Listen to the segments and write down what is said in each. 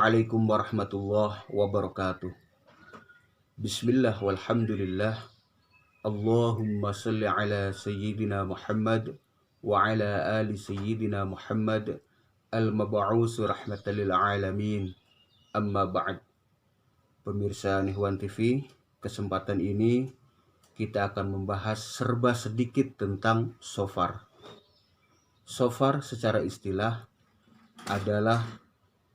Assalamualaikum warahmatullahi wabarakatuh. Bismillah walhamdulillah. Allahumma salli ala sayyidina Muhammad wa ala ali sayyidina Muhammad al-mab'us rahmatan lil alamin. Amma ba'd. Pemirsa Nihwan TV, kesempatan ini kita akan membahas serba sedikit tentang shofar. Shofar secara istilah adalah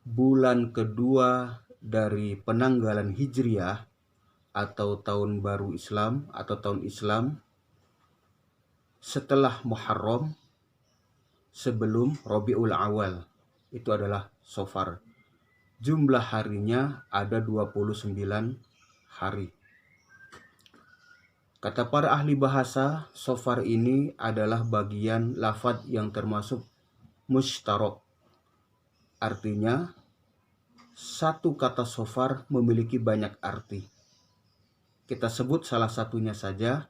bulan kedua dari penanggalan Hijriah atau tahun baru Islam atau tahun Islam setelah Muharram sebelum Rabiul Awal. Itu adalah shofar. Jumlah harinya ada 29 hari. Kata para ahli bahasa, shofar ini adalah bagian lafadz yang termasuk mushtarak. Artinya, satu kata shofar memiliki banyak arti. Kita sebut salah satunya saja.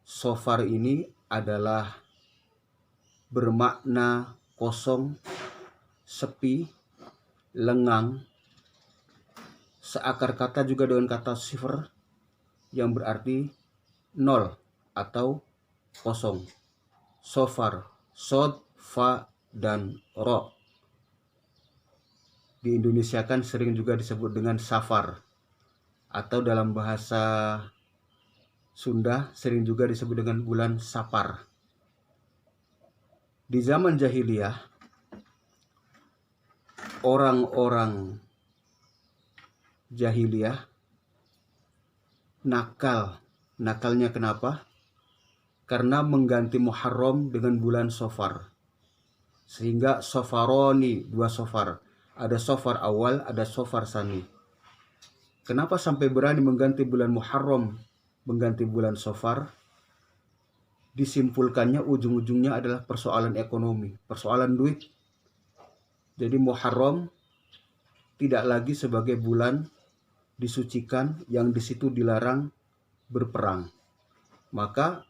Shofar ini adalah bermakna kosong, sepi, lengang. Seakar kata juga dengan kata sifr yang berarti nol atau kosong. Shofar, sod, fa, dan ro. Di Indonesia kan sering juga disebut dengan safar, atau dalam bahasa Sunda sering juga disebut dengan bulan Sapar. Di zaman jahiliyah, orang-orang jahiliyah nakalnya kenapa? Karena mengganti Muharram dengan bulan Shofar, sehingga shofaroni, dua shofar. Ada shofar awal, ada shofar sani. Kenapa sampai berani mengganti bulan Muharram, mengganti bulan shofar? Disimpulkannya ujung-ujungnya adalah persoalan ekonomi, persoalan duit. Jadi Muharram tidak lagi sebagai bulan disucikan yang di situ dilarang berperang. Maka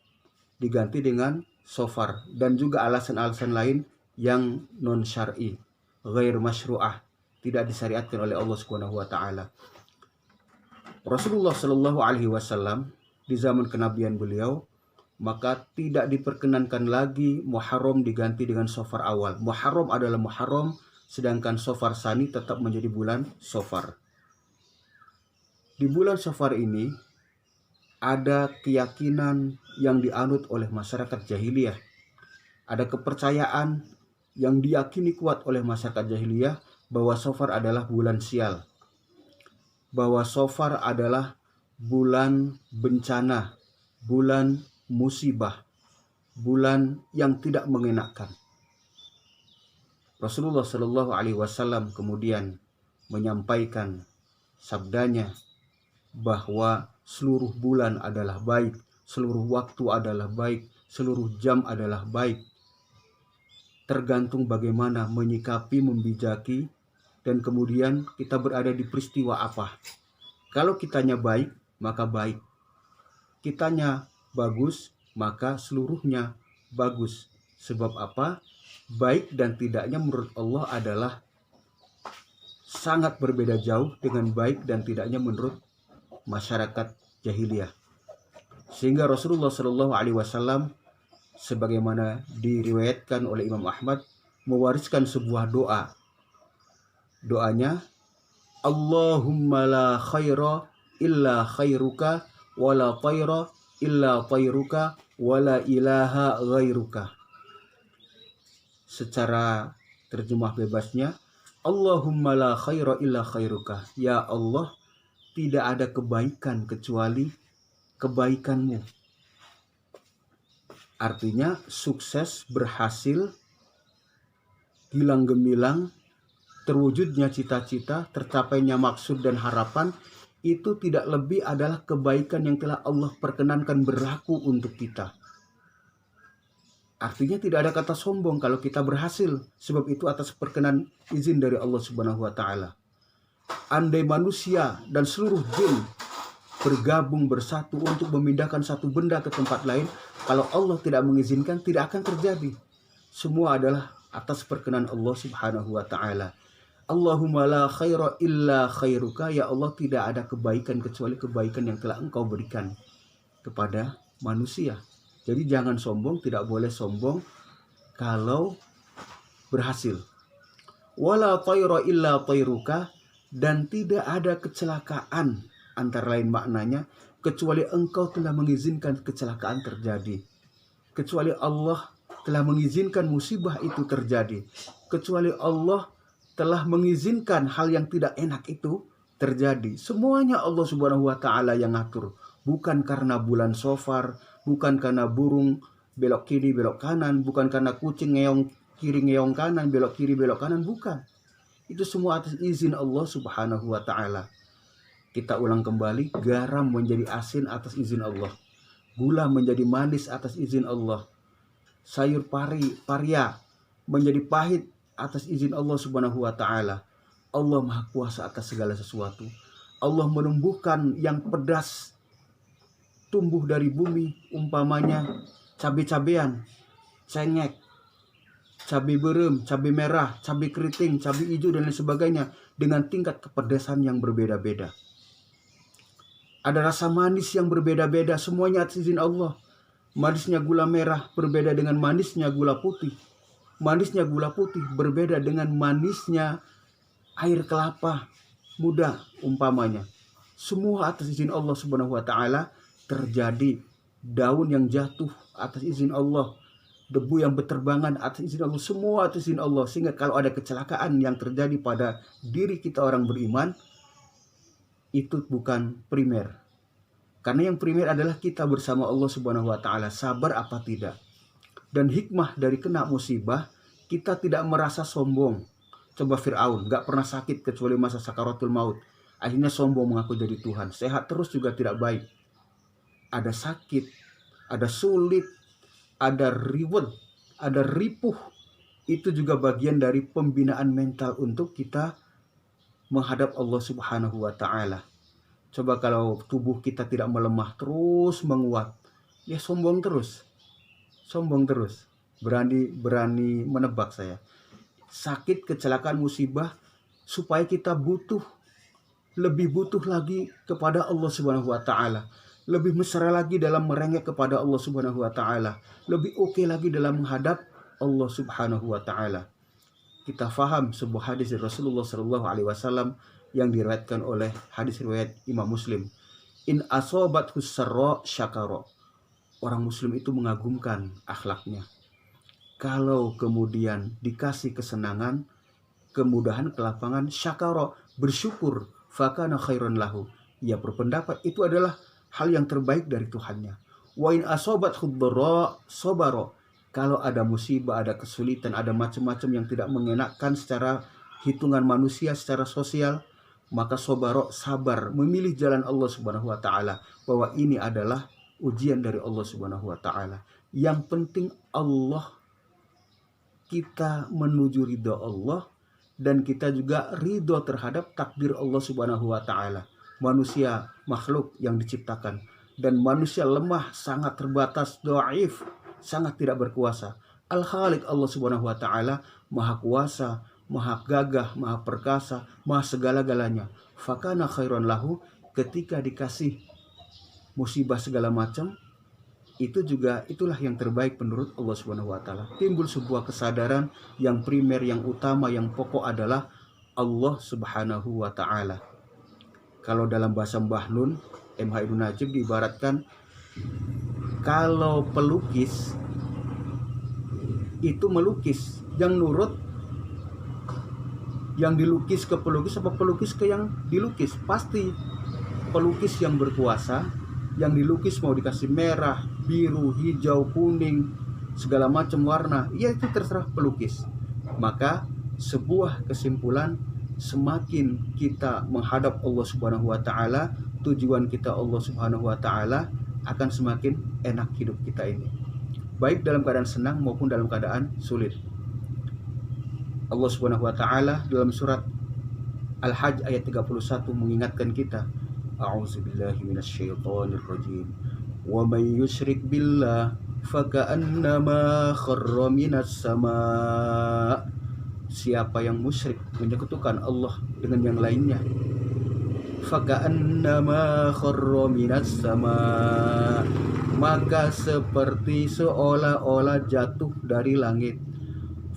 diganti dengan shofar, dan juga alasan-alasan lain yang non syar'i, ghair masyru'ah, tidak disyariatkan oleh Allah Subhanahu wa taala. Rasulullah Shallallahu alaihi wasallam di zaman kenabian beliau, maka tidak diperkenankan lagi Muharram diganti dengan shofar awal. Muharram adalah Muharram, sedangkan shofar sani tetap menjadi bulan shofar. Di bulan shofar ini ada keyakinan yang dianut oleh masyarakat jahiliyah. Ada kepercayaan yang diyakini kuat oleh masyarakat jahiliyah bahwa shofar adalah bulan sial, bahwa shofar adalah bulan bencana, bulan musibah, bulan yang tidak mengenakan. Rasulullah Shallallahu alaihi wasallam kemudian menyampaikan sabdanya bahwa seluruh bulan adalah baik, seluruh waktu adalah baik, seluruh jam adalah baik. Tergantung bagaimana menyikapi, membijaki, dan kemudian kita berada di peristiwa apa. Kalau kitanya baik, maka baik. Kitanya bagus, maka seluruhnya bagus. Sebab apa? Baik dan tidaknya menurut Allah adalah sangat berbeda jauh dengan baik dan tidaknya menurut masyarakat jahiliyah. Sehingga Rasulullah Shallallahu alaihi wasallam, sebagaimana diriwayatkan oleh Imam Ahmad, mewariskan sebuah doa. Doanya, Allahumma la khaira illa khairuka, wa la tayra illa tayruka, wa la ilaha ghairuka. Secara terjemah bebasnya, Allahumma la khaira illa khairuka. Ya Allah, tidak ada kebaikan kecuali kebaikanmu. Artinya sukses, berhasil, gilang gemilang, terwujudnya cita-cita, tercapainya maksud dan harapan, itu tidak lebih adalah kebaikan yang telah Allah perkenankan berlaku untuk kita. Artinya tidak ada kata sombong kalau kita berhasil, sebab itu atas perkenan izin dari Allah Subhanahu wa taala. Andai manusia dan seluruh jin bergabung bersatu untuk memindahkan satu benda ke tempat lain, kalau Allah tidak mengizinkan, tidak akan terjadi. Semua adalah atas perkenan Allah Subhanahu wa taala. Allahumma la khaira illa khairuka, ya Allah tidak ada kebaikan kecuali kebaikan yang telah Engkau berikan kepada manusia. Jadi jangan sombong, tidak boleh sombong kalau berhasil. Wala tayra illa tayruka, dan tidak ada kecelakaan antara lain maknanya kecuali Engkau telah mengizinkan kecelakaan terjadi. Kecuali Allah telah mengizinkan musibah itu terjadi. Kecuali Allah telah mengizinkan hal yang tidak enak itu terjadi. Semuanya Allah Subhanahu wa taala yang ngatur. Bukan karena bulan Safar, bukan karena burung belok kiri belok kanan, bukan karena kucing ngeong kiri ngeong kanan, belok kiri belok kanan, bukan. Itu semua atas izin Allah Subhanahu wa taala. Kita ulang kembali, garam menjadi asin atas izin Allah. Gula menjadi manis atas izin Allah. Sayur paria menjadi pahit atas izin Allah Subhanahu wa taala. Allah Maha Kuasa atas segala sesuatu. Allah menumbuhkan yang pedas tumbuh dari bumi, umpamanya cabai-cabean, cengek, cabai berem, cabai merah, cabai keriting, cabai hijau dan lain sebagainya dengan tingkat kepedasan yang berbeda-beda. Ada rasa manis yang berbeda-beda, semuanya atas izin Allah. Manisnya gula merah berbeda dengan manisnya gula putih. Manisnya gula putih berbeda dengan manisnya air kelapa muda umpamanya. Semua atas izin Allah Subhanahu wa taala terjadi. Daun yang jatuh atas izin Allah, debu yang berterbangan atas izin Allah, semua atas izin Allah. Sehingga kalau ada kecelakaan yang terjadi pada diri kita orang beriman, itu bukan primer. Karena yang primer adalah kita bersama Allah Subhanahu wa taala, sabar apa tidak. Dan hikmah dari kena musibah, kita tidak merasa sombong. Coba Fir'aun, gak pernah sakit kecuali masa sakaratul maut. Akhirnya sombong mengaku jadi Tuhan. Sehat terus juga tidak baik. Ada sakit, ada sulit, ada ribut, ada ripuh. Itu juga bagian dari pembinaan mental untuk kita menghadap Allah Subhanahu wa taala. Coba kalau tubuh kita tidak melemah, terus menguat, ya sombong terus. Sombong terus. Berani menebak saya. Sakit, kecelakaan, musibah, supaya kita lebih butuh lagi kepada Allah Subhanahu wa taala. Lebih mesra lagi dalam merengek kepada Allah Subhanahu wa taala. Lebih oke lagi dalam menghadap Allah Subhanahu wa taala. Kita faham sebuah hadis dari Rasulullah sallallahu alaihi wasallam yang diriwayatkan oleh hadis riwayat Imam Muslim. In asobat husarra syakara. Orang muslim itu mengagumkan akhlaknya. Kalau kemudian dikasih kesenangan, kemudahan, kelapangan, syakara, bersyukur, fakana khairan lahu. Ia berpendapat itu adalah hal yang terbaik dari Tuhannya. Wa in asobat khudra sabara. Kalau ada musibah, ada kesulitan, ada macam-macam yang tidak mengenakkan secara hitungan manusia, secara sosial, maka sabar, memilih jalan Allah Subhanahu wa taala, bahwa ini adalah ujian dari Allah Subhanahu wa taala. Yang penting Allah, kita menuju ridha Allah, dan kita juga ridho terhadap takdir Allah Subhanahu wa taala. Manusia makhluk yang diciptakan, dan manusia lemah, sangat terbatas, dhaif, sangat tidak berkuasa. Al-Khaliq Allah Subhanahu wa taala maha kuasa, maha gagah, maha perkasa, maha segala-galanya. Fakana khairan lahu, ketika dikasih musibah segala macam, itulah yang terbaik menurut Allah Subhanahu wa taala. Timbul sebuah kesadaran yang primer, yang utama, yang pokok adalah Allah Subhanahu wa taala. Kalau dalam bahasa Mbah Nun, MH Ibnu Najib diibaratkan, kalau pelukis itu melukis, yang nurut yang dilukis ke pelukis apa pelukis ke yang dilukis? Pasti pelukis yang berkuasa, yang dilukis mau dikasih merah, biru, hijau, kuning, segala macam warna, ya itu terserah pelukis. Maka sebuah kesimpulan, semakin kita menghadap Allah Subhanahu wa taala, tujuan kita Allah Subhanahu wa taala, akan semakin enak hidup kita ini, baik dalam keadaan senang maupun dalam keadaan sulit. Allah Subhanahu wa taala dalam surat Al-Hajj ayat 31 mengingatkan kita, a'udzubillahi minasyaitonir rajim. Wa may yusyrik billah faka'annama kharra minas sama' siapa yang musyrik menyekutukan Allah dengan yang lainnya, faka'annama kharra minas sama, maka seperti seolah-olah jatuh dari langit.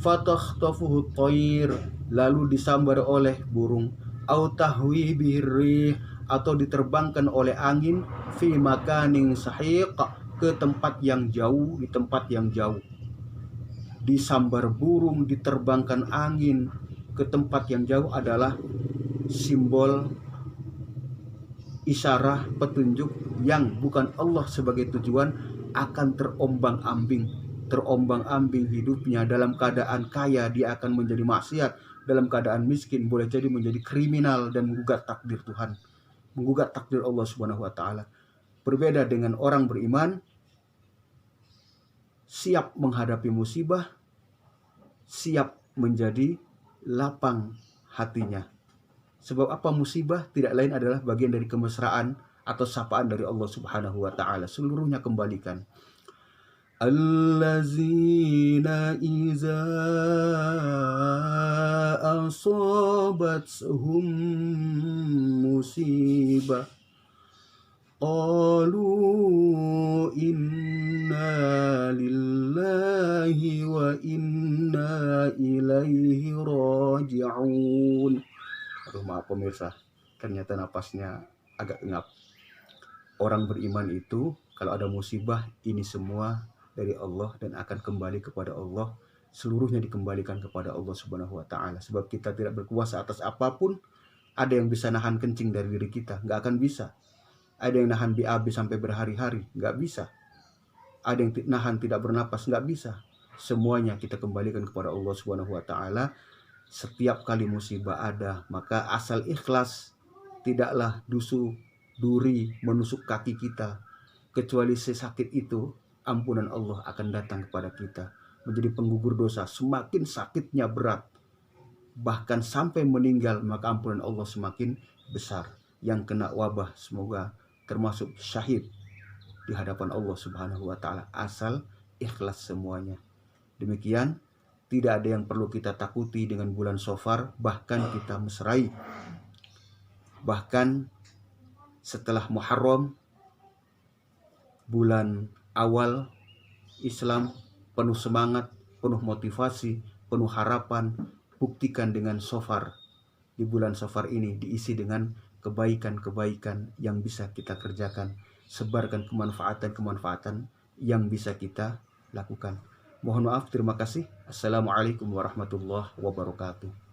Fatakhtafuhu thair, lalu disambar oleh burung. Au tahwi birrih, atau diterbangkan oleh angin. Fi makanin sahiq, ke tempat yang jauh, di tempat yang jauh. Disambar burung, diterbangkan angin ke tempat yang jauh adalah simbol isyarah petunjuk yang bukan Allah sebagai tujuan akan terombang-ambing hidupnya. Dalam keadaan kaya dia akan menjadi maksiat, dalam keadaan miskin boleh jadi menjadi kriminal dan menggugat takdir Tuhan, menggugat takdir Allah Subhanahu wa taala. Berbeda dengan orang beriman, siap menghadapi musibah, siap menjadi lapang hatinya. Sebab apa? Musibah tidak lain adalah bagian dari kemesraan atau sapaan dari Allah Subhanahu wa taala. Seluruhnya kembalikan. Allazina iza asabathum musibah qalu inna lillahi wa inna ilaihi raji'un. Aduh, maaf pemirsa, ternyata napasnya agak ngap. Orang beriman itu kalau ada musibah, ini semua dari Allah dan akan kembali kepada Allah. Seluruhnya dikembalikan kepada Allah Subhanahu wa taala. Sebab kita tidak berkuasa atas apapun. Ada yang bisa nahan kencing dari diri kita, nggak akan bisa. Ada yang nahan BAB sampai berhari-hari, nggak bisa. Ada yang nahan tidak bernapas, nggak bisa. Semuanya kita kembalikan kepada Allah Subhanahu wa taala. Setiap kali musibah ada, maka asal ikhlas, tidaklah duri menusuk kaki kita, kecuali sesakit itu ampunan Allah akan datang kepada kita menjadi penggugur dosa. Semakin sakitnya berat, bahkan sampai meninggal, maka ampunan Allah semakin besar. Yang kena wabah semoga termasuk syahid di hadapan Allah Subhanahu wa taala, asal ikhlas semuanya. Demikian, tidak ada yang perlu kita takuti dengan bulan Shofar, bahkan kita mesrai. Bahkan setelah Muharram, bulan awal Islam, penuh semangat, penuh motivasi, penuh harapan. Buktikan dengan Shofar. Di bulan Shofar ini diisi dengan kebaikan-kebaikan yang bisa kita kerjakan. Sebarkan kemanfaatan-kemanfaatan yang bisa kita lakukan. Mohon maaf, terima kasih. Assalamualaikum warahmatullahi wabarakatuh.